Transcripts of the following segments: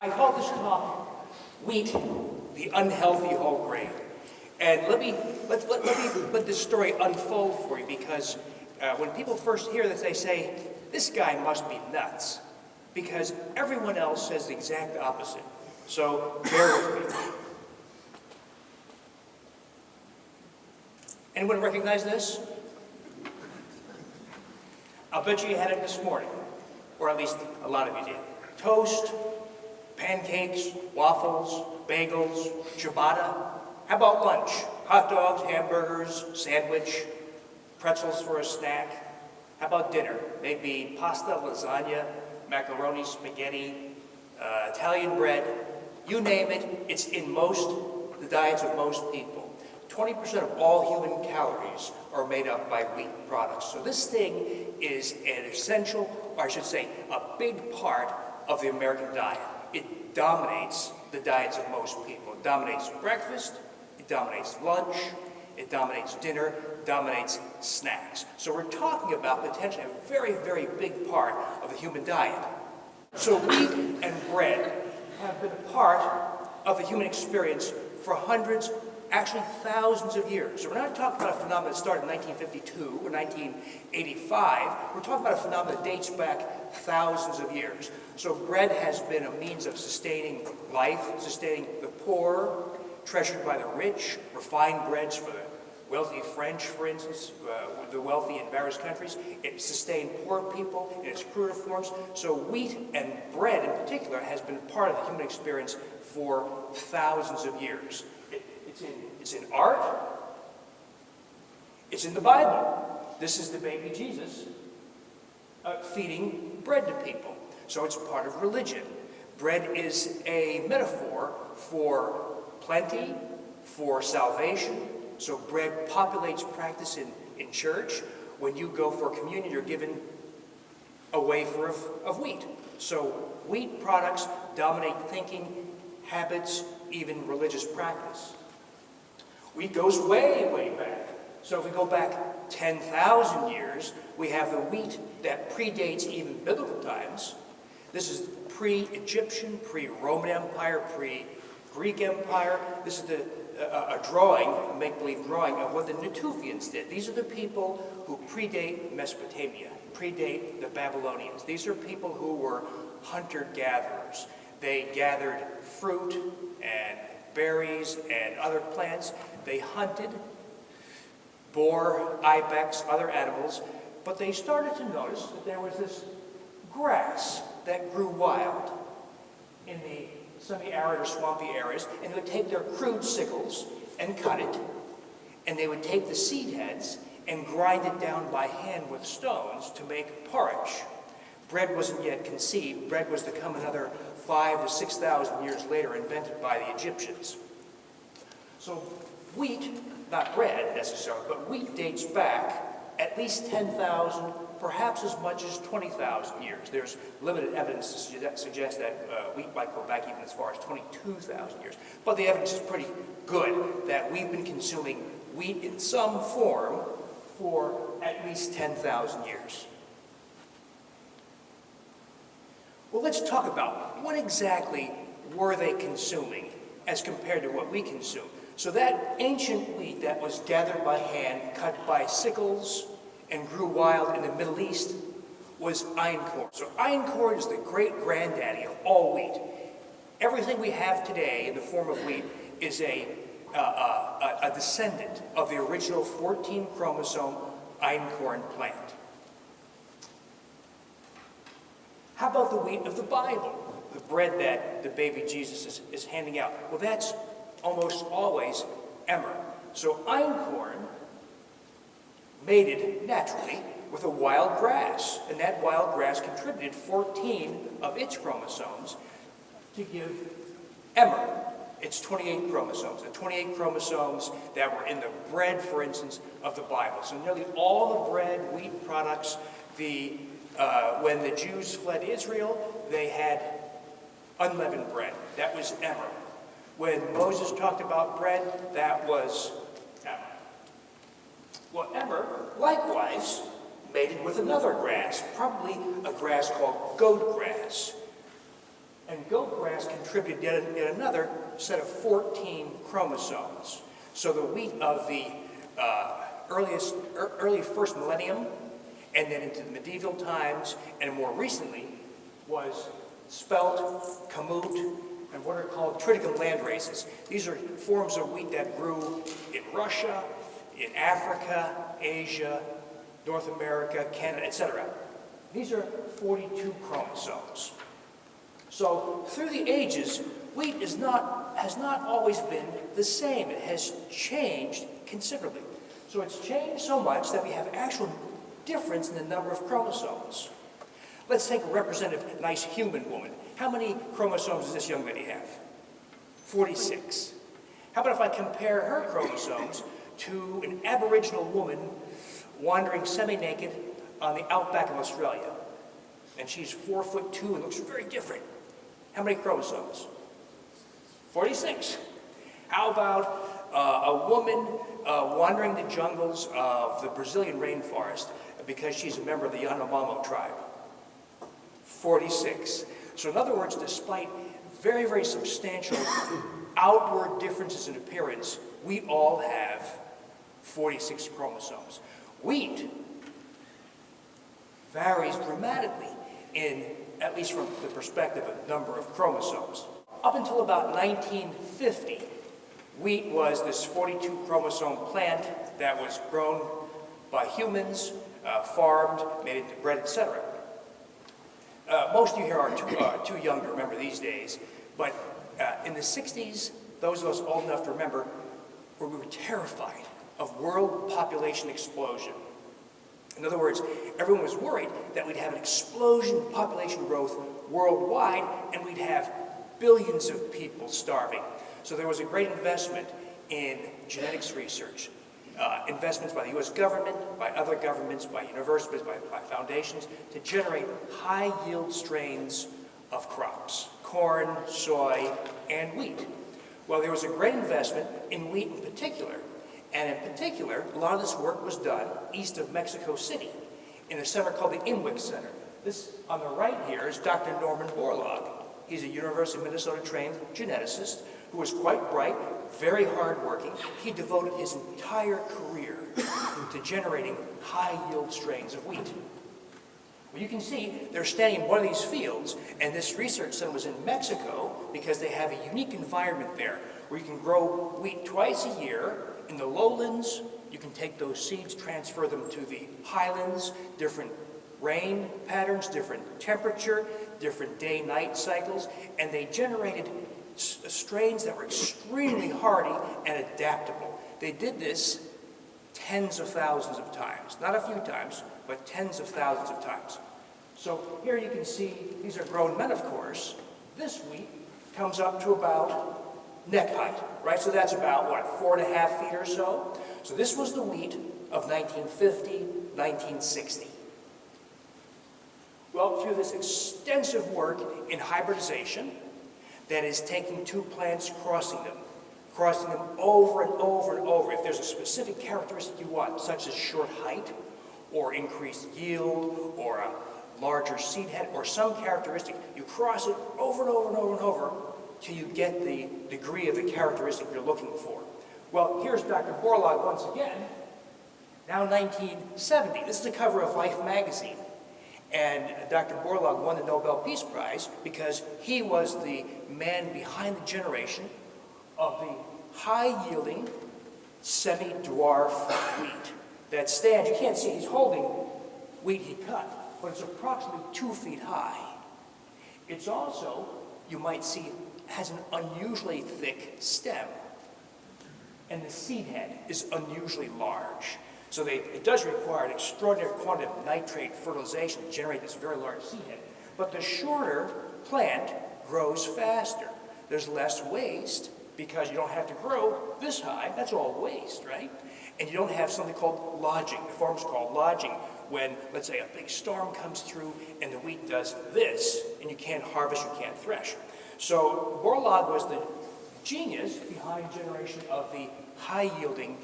I call this talk Wheat, the Unhealthy Whole Grain. And let this story unfold for you, because when people first hear this, they say, this guy must be nuts, because everyone else says the exact opposite. So bear with me. Anyone recognize this? I'll bet you had it this morning, or at least a lot of you did. Toast, pancakes, waffles, bagels, ciabatta. How about lunch? Hot dogs, hamburgers, sandwich, pretzels for a snack. How about dinner? Maybe pasta, lasagna, macaroni, spaghetti, Italian bread. You name it, it's in the diets of most people. 20% of all human calories are made up by wheat products. So this thing is an essential, or I should say, a big part of the American diet. It dominates the diets of most people. It dominates breakfast, it dominates lunch, it dominates dinner, it dominates snacks. So we're talking about potentially a very, very big part of the human diet. So wheat and bread have been a part of the human experience for hundreds, actually thousands of years. So we're not talking about a phenomenon that started in 1952 or 1985. We're talking about a phenomenon that dates back thousands of years. So bread has been a means of sustaining life, sustaining the poor, treasured by the rich, refined breads for the wealthy French, for instance, the wealthy in various countries. It sustained poor people in its cruder forms. So wheat and bread in particular has been part of the human experience for thousands of years. It's in art. It's in the Bible. This is the baby Jesus feeding bread to people. So it's part of religion. Bread is a metaphor for plenty, for salvation. So bread populates practice in church. When you go for communion, you're given a wafer of wheat. So wheat products dominate thinking, habits, even religious practice. Wheat goes way, way back. So if we go back 10,000 years, we have the wheat that predates even biblical times. This is pre-Egyptian, pre-Roman Empire, pre-Greek Empire. This is a drawing, a make-believe drawing of what the Natufians did. These are the people who predate Mesopotamia, predate the Babylonians. These are people who were hunter-gatherers. They gathered fruit and berries and other plants. They hunted boar, ibex, other animals, but they started to notice that there was this grass that grew wild in the semi-arid or swampy areas, and they would take their crude sickles and cut it, and they would take the seed heads and grind it down by hand with stones to make porridge. Bread wasn't yet conceived. Bread was to come another 5,000 to 6,000 years later, invented by the Egyptians. So wheat, not bread necessarily, but wheat dates back at least 10,000, perhaps as much as 20,000 years. There's limited evidence to suggest that wheat might go back even as far as 22,000 years. But the evidence is pretty good that we've been consuming wheat in some form for at least 10,000 years. Well, let's talk about what exactly were they consuming as compared to what we consume. So that ancient wheat that was gathered by hand, cut by sickles, and grew wild in the Middle East was einkorn. So einkorn is the great granddaddy of all wheat. Everything we have today in the form of wheat is a descendant of the original 14-chromosome einkorn plant. How about the wheat of the Bible, the bread that the baby Jesus is handing out? Well, that's almost always emmer. So einkorn mated naturally with a wild grass, and that wild grass contributed 14 of its chromosomes to give emmer its 28 chromosomes, the 28 chromosomes that were in the bread, for instance, of the Bible. So nearly all the bread, wheat products, when the Jews fled Israel, they had unleavened bread. That was emmer. When Moses talked about bread, that was emmer. Well, emmer, likewise, mated with another grass, probably a grass called goat grass. And goat grass contributed yet another set of 14 chromosomes. So the wheat of the early first millennium, and then into the medieval times, and more recently, was spelt, kamut, and what are called triticum landraces. These are forms of wheat that grew in Russia, in Africa, Asia, North America, Canada, etc. These are 42 chromosomes. So through the ages, wheat has not always been the same. It has changed considerably. So it's changed so much that we have actual difference in the number of chromosomes. Let's take a representative, nice human woman. How many chromosomes does this young lady have? 46. How about if I compare her chromosomes to an Aboriginal woman wandering semi-naked on the outback of Australia? And she's 4'2" and looks very different. How many chromosomes? 46. How about a woman wandering the jungles of the Brazilian rainforest because she's a member of the Yanomamo tribe? 46. So in other words, despite very, very substantial outward differences in appearance, we all have 46 chromosomes. Wheat varies dramatically in, at least from the perspective of number of chromosomes. Up until about 1950, wheat was this 42 chromosome plant that was grown by humans, farmed, made into bread, etc. Most of you here are too young to remember these days, but in the 60s, those of us old enough to remember, we were terrified of world population explosion. In other words, everyone was worried that we'd have an explosion in population growth worldwide and we'd have billions of people starving. So there was a great investment in genetics research. Investments by the U.S. government, by other governments, by universities, by foundations, to generate high-yield strains of crops, corn, soy, and wheat. Well, there was a great investment in wheat in particular, and in particular, a lot of this work was done east of Mexico City in a center called the Inwick Center. This, on the right here, is Dr. Norman Borlaug. He's a University of Minnesota-trained geneticist who was quite bright, very hardworking. He devoted his entire career to generating high-yield strains of wheat. Well, you can see they're standing in one of these fields, and this research center was in Mexico because they have a unique environment there where you can grow wheat twice a year. In the lowlands, you can take those seeds, transfer them to the highlands, different rain patterns, different temperature, different day-night cycles, and they generated strains that were extremely hardy and adaptable. They did this tens of thousands of times. Not a few times, but tens of thousands of times. So here you can see, these are grown men, of course. This wheat comes up to about neck height, right? So that's about, what, 4.5 feet or so? So this was the wheat of 1950, 1960. Well, through this extensive work in hybridization, that is taking two plants, crossing them over and over and over. If there's a specific characteristic you want, such as short height, or increased yield, or a larger seed head, or some characteristic, you cross it over and over and over and over till you get the degree of the characteristic you're looking for. Well, here's Dr. Borlaug once again, now 1970. This is the cover of Life magazine. And Dr. Borlaug won the Nobel Peace Prize because he was the man behind the generation of the high-yielding semi-dwarf wheat that stands. You can't see, he's holding wheat he cut, but it's approximately 2 feet high. It's also, you might see, has an unusually thick stem. And the seed head is unusually large. So it does require an extraordinary quantity of nitrate fertilization to generate this very large seed head. But the shorter plant grows faster. There's less waste because you don't have to grow this high. That's all waste, right? And you don't have something called lodging. The form is called lodging when, let's say, a big storm comes through and the wheat does this, and you can't harvest, you can't thresh. So Borlaug was the genius behind generation of the high-yielding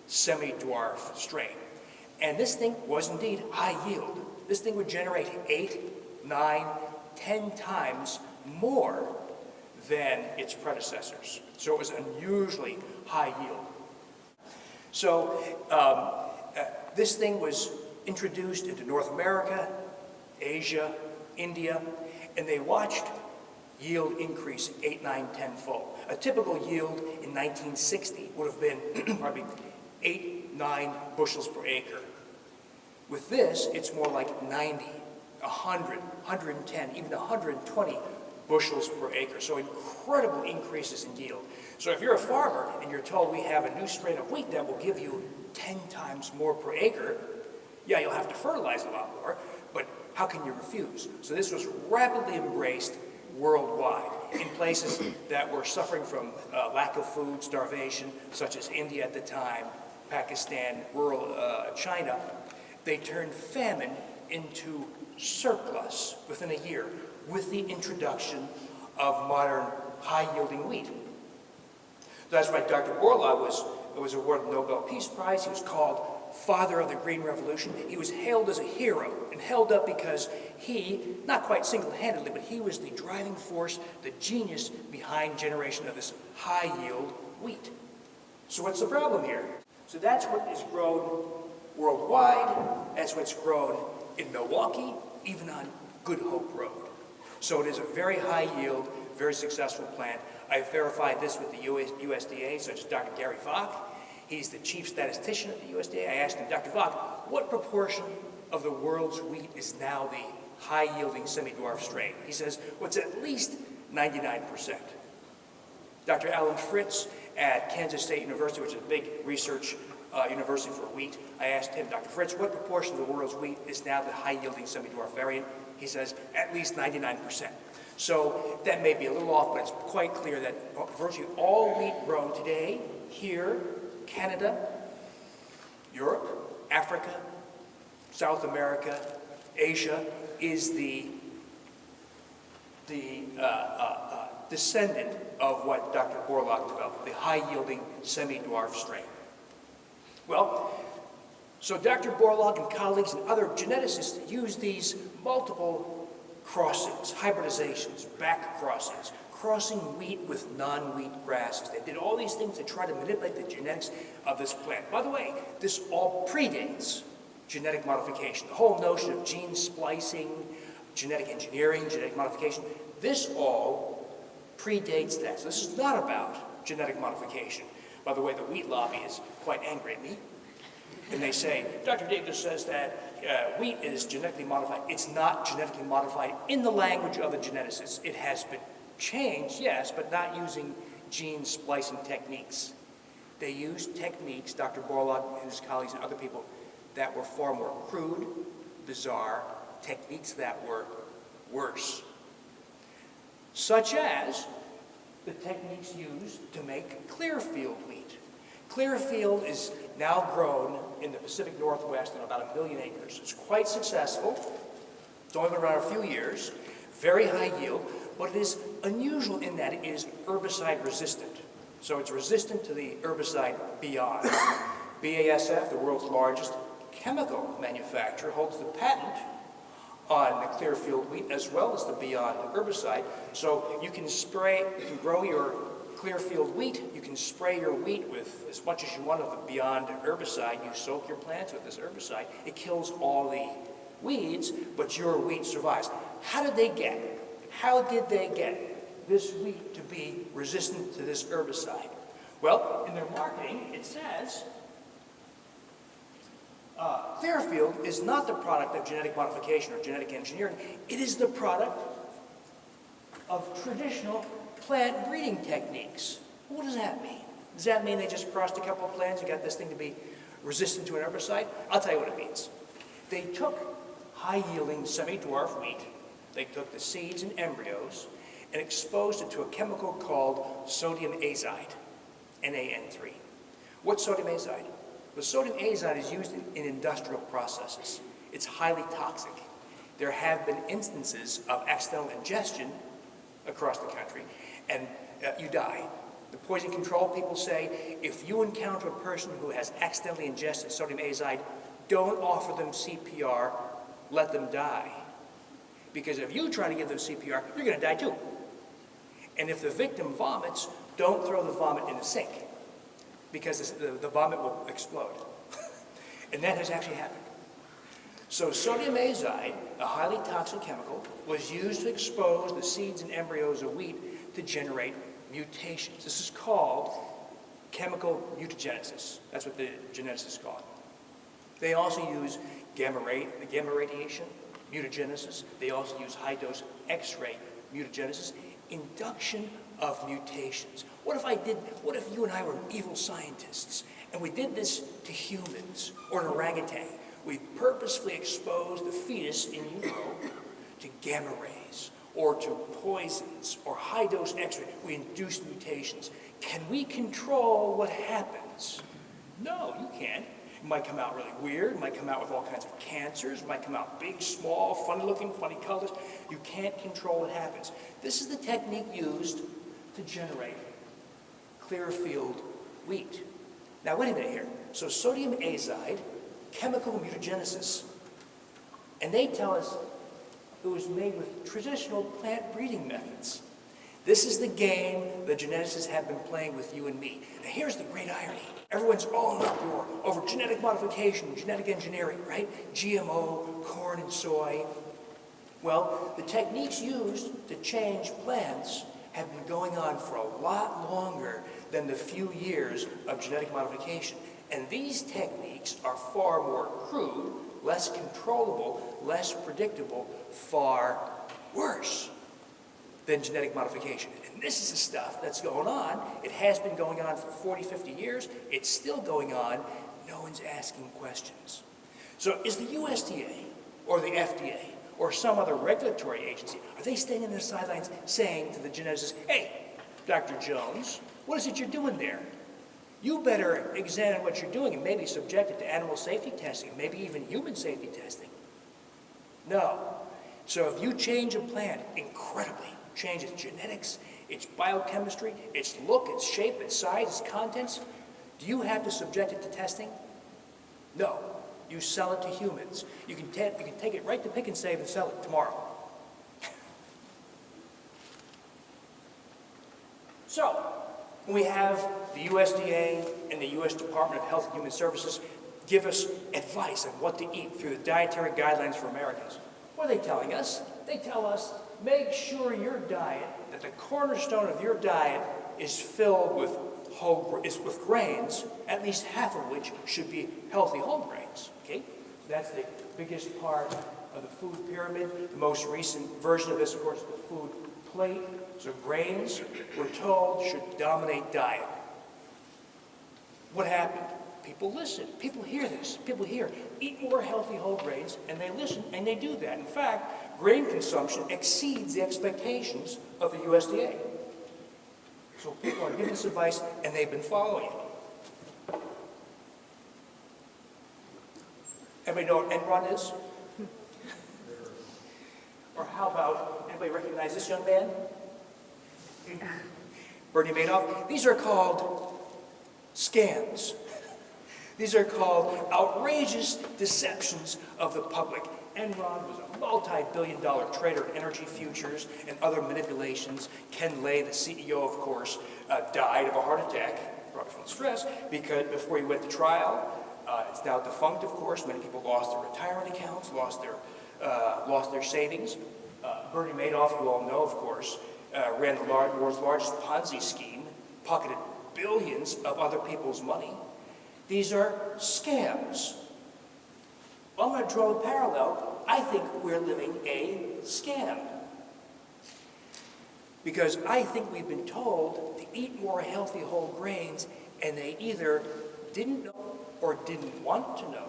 semi-dwarf strain. And this thing was indeed high yield. This thing would generate 8, 9, 10 times more than its predecessors. So it was unusually high yield. So this thing was introduced into North America, Asia, India, and they watched yield increase 8, 9, 10-fold. A typical yield in 1960 would have been probably 8, 9 bushels per acre. With this, it's more like 90, 100, 110, even 120 bushels per acre. So incredible increases in yield. So if you're a farmer and you're told we have a new strain of wheat that will give you 10 times more per acre, yeah, you'll have to fertilize a lot more, but how can you refuse? So this was rapidly embraced worldwide in places that were suffering from lack of food, starvation, such as India at the time, Pakistan, rural China. They turned famine into surplus within a year with the introduction of modern high-yielding wheat. That's why Dr. Borlaug was awarded the Nobel Peace Prize. He was called father of the Green Revolution. He was hailed as a hero and held up because he, not quite single-handedly, but he was the driving force, the genius behind generation of this high-yield wheat. So what's the problem here? So that's what is grown worldwide. That's what's grown in Milwaukee, even on Good Hope Road. So it is a very high-yield, very successful plant. I've verified this with the USDA, such as Dr. Gary Falk. He's the chief statistician at the USDA. I asked him, Dr. Falk, what proportion of the world's wheat is now the high-yielding semi-dwarf strain? He says, well, it's at least 99%. Dr. Alan Fritz at Kansas State University, which is a big research university for wheat, I asked him, Dr. Fritz, what proportion of the world's wheat is now the high-yielding semi-dwarf variant? He says, at least 99%. So that may be a little off, but it's quite clear that virtually all wheat grown today, here, Canada, Europe, Africa, South America, Asia, is the descendant of what Dr. Borlaug developed, the high-yielding semi-dwarf strain. Well, so Dr. Borlaug and colleagues and other geneticists use these multiple crossings, hybridizations, back crossings, crossing wheat with non-wheat grasses. They did all these things to try to manipulate the genetics of this plant. By the way, this all predates genetic modification. The whole notion of gene splicing, genetic engineering, genetic modification, this all predates that. So this is not about genetic modification. By the way, the wheat lobby is quite angry at me. And they say, Dr. Davis says that wheat is genetically modified. It's not genetically modified in the language of the geneticists. It has been changed, yes, but not using gene splicing techniques. They used techniques, Dr. Borlaug and his colleagues and other people, that were far more crude, bizarre, techniques that were worse. Such as the techniques used to make Clearfield wheat. Clearfield is now grown in the Pacific Northwest on about 1 million acres. It's quite successful. It's only been around a few years. Very high yield, but it is unusual in that it is herbicide resistant. So it's resistant to the herbicide Beyond. BASF, the world's largest chemical manufacturer, holds the patent on the Clearfield wheat as well as the Beyond herbicide. So you can spray, you can grow your Clearfield wheat, you can spray your wheat with as much as you want of the Beyond herbicide. You soak your plants with this herbicide. It kills all the weeds, but your wheat survives. How did they get this wheat to be resistant to this herbicide? Well, in their marketing, it says Clearfield is not the product of genetic modification or genetic engineering. It is the product of traditional plant breeding techniques. What does that mean? Does that mean they just crossed a couple of plants and got this thing to be resistant to an herbicide? I'll tell you what it means. They took high-yielding semi-dwarf wheat, they took the seeds and embryos, and exposed it to a chemical called sodium azide, NaN3. What's sodium azide? Well, sodium azide is used in industrial processes. It's highly toxic. There have been instances of accidental ingestion across the country, and you die. The poison control people say, if you encounter a person who has accidentally ingested sodium azide, don't offer them CPR, let them die. Because if you try to give them CPR, you're going to die too. And if the victim vomits, don't throw the vomit in the sink, because the vomit will explode. And that has actually happened. So sodium azide, a highly toxic chemical, was used to expose the seeds and embryos of wheat to generate mutations. This is called chemical mutagenesis. That's what the geneticists call it. They also use gamma radiation, mutagenesis. They also use high-dose X-ray mutagenesis, induction of mutations. What if you and I were evil scientists and we did this to humans or an orangutan? We purposefully exposed the fetus in utero to gamma rays or to poisons or high-dose X-ray. We induced mutations. Can we control what happens? No, you can't. It might come out really weird. It might come out with all kinds of cancers. It might come out big, small, funny-looking, funny colors. You can't control what happens. This is the technique used to generate clear-field wheat. Now, wait a minute here. So sodium azide, chemical mutagenesis, and they tell us it was made with traditional plant breeding methods. This is the game the geneticists have been playing with you and me. Now here's the great irony. Everyone's all in uproar over genetic modification, genetic engineering, right? GMO, corn and soy. Well, the techniques used to change plants have been going on for a lot longer than the few years of genetic modification. And these techniques are far more crude, less controllable, less predictable, far worse than genetic modification. And this is the stuff that's going on. It has been going on for 40, 50 years. It's still going on. No one's asking questions. So is the USDA or the FDA or some other regulatory agency, are they standing on the sidelines saying to the geneticists, hey, Dr. Jones, what is it you're doing there? You better examine what you're doing and maybe subject it to animal safety testing, maybe even human safety testing. No. So if you change a plant incredibly, change its genetics, its biochemistry, its look, its shape, its size, its contents, do you have to subject it to testing? No. You sell it to humans. You can take it right to Pick and Save and sell it tomorrow. So, we have the USDA and the U.S. Department of Health and Human Services give us advice on what to eat through the dietary guidelines for Americans. What are they telling us? They tell us, make sure your diet, that the cornerstone of your diet is filled with with grains, at least half of which should be healthy whole grains. Okay? That's the biggest part of the food pyramid. The most recent version of this, of course, is the food plate. So grains, we're told, should dominate diet. What happened? People listen. People hear this. People hear, eat more healthy whole grains, and they listen, and they do that. In fact, grain consumption exceeds the expectations of the USDA. So people are giving this advice, and they've been following it. Everybody know what Enron is? Or how about, anybody recognize this young man? Bernie Madoff. These are called scams. These are called outrageous deceptions of the public. Enron was a multi-billion-dollar trader in energy futures and other manipulations. Ken Lay, the CEO, of course, died of a heart attack, probably from stress, because before he went to trial. It's now defunct, of course. Many people lost their retirement accounts, lost their savings. Bernie Madoff, you all know, of course, ran the world's largest Ponzi scheme, pocketed billions of other people's money. These are scams. I'm going to draw a parallel. I think we're living a scam. Because I think we've been told to eat more healthy whole grains, and they either didn't know or didn't want to know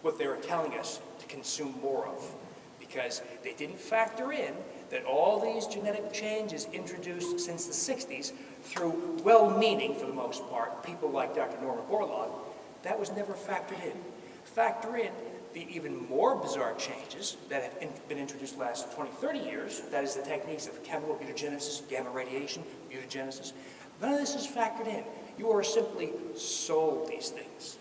what they were telling us to consume more of. Because they didn't factor in that all these genetic changes introduced since the 60s through well-meaning, for the most part, people like Dr. Norman Borlaug, that was never factored in. Factor in the even more bizarre changes that have been introduced the last 20, 30 years, that is the techniques of chemical mutagenesis, gamma radiation, mutagenesis. None of this is factored in. You are simply sold these things.